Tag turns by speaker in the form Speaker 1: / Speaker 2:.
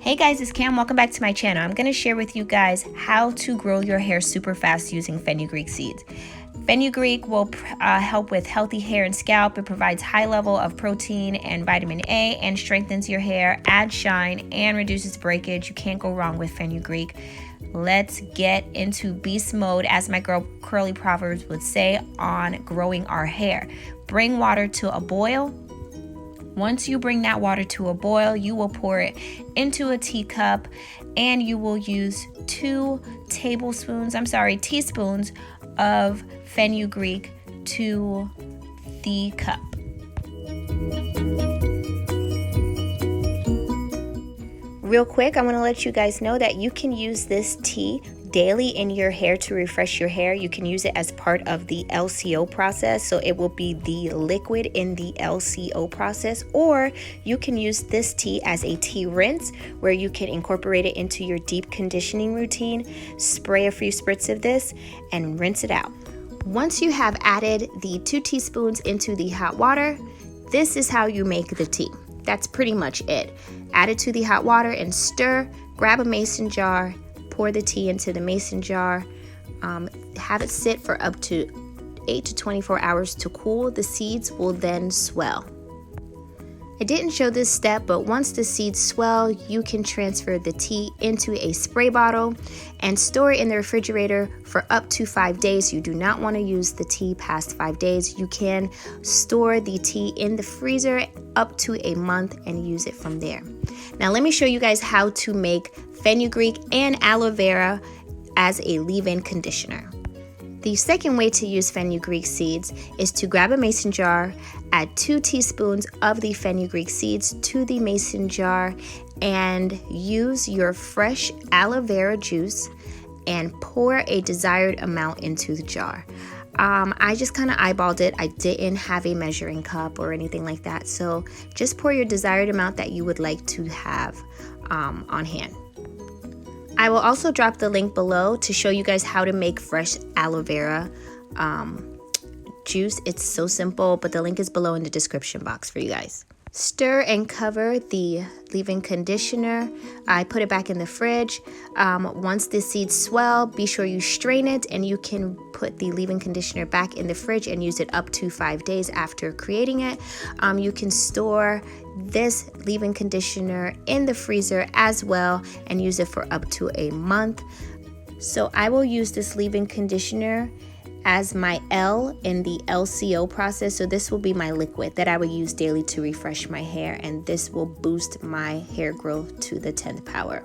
Speaker 1: Hey guys, it's Cam. Welcome back to my channel. I'm going to share with you guys how to grow your hair super fast using fenugreek seeds. Fenugreek will help with healthy hair and scalp. It provides high level of protein and vitamin A and strengthens your hair, adds shine, and reduces breakage. You can't go wrong with fenugreek. Let's get into beast mode, as my girl Curly Proverbs would say, on growing our hair. Bring water to a boil. Once you bring that water to a boil, you will pour it into a teacup and you will use 2 teaspoons of fenugreek to the cup. Real quick, I want to let you guys know that you can use this tea daily in your hair to refresh your hair. You can use it as part of the LCO process, so it will be the liquid in the LCO process, or you can use this tea as a tea rinse where you can incorporate it into your deep conditioning routine, spray a few spritz of this, and rinse it out. Once you have added the 2 teaspoons into the hot water, this is how you make the tea. That's pretty much it. Add it to the hot water and stir. Grab a mason jar, pour the tea into the mason jar, have it sit for up to 8 to 24 hours to cool. The seeds will then swell. I didn't show this step, but once the seeds swell, you can transfer the tea into a spray bottle and store it in the refrigerator for up to 5 days. You do not want to use the tea past 5 days. You can store the tea in the freezer up to a month and use it from there. Now let me show you guys how to make fenugreek and aloe vera as a leave-in conditioner. The second way to use fenugreek seeds is to grab a mason jar, add 2 teaspoons of the fenugreek seeds to the mason jar, and use your fresh aloe vera juice and pour a desired amount into the jar. I just kind of eyeballed it. I didn't have a measuring cup or anything like that, so just pour your desired amount that you would like to have on hand. I will also drop the link below to show you guys how to make fresh aloe vera juice. It's so simple, but the link is below in the description box for you guys. Stir and cover the leave-in conditioner. I put it back in the fridge. Once the seeds swell, be sure you strain it, and you can put the leave-in conditioner back in the fridge and use it up to 5 days after creating it. You can store this leave-in conditioner in the freezer as well and use it for up to a month. So I will use this leave-in conditioner as my L in the LCO process. So this will be my liquid that I will use daily to refresh my hair, and this will boost my hair growth to the 10th power.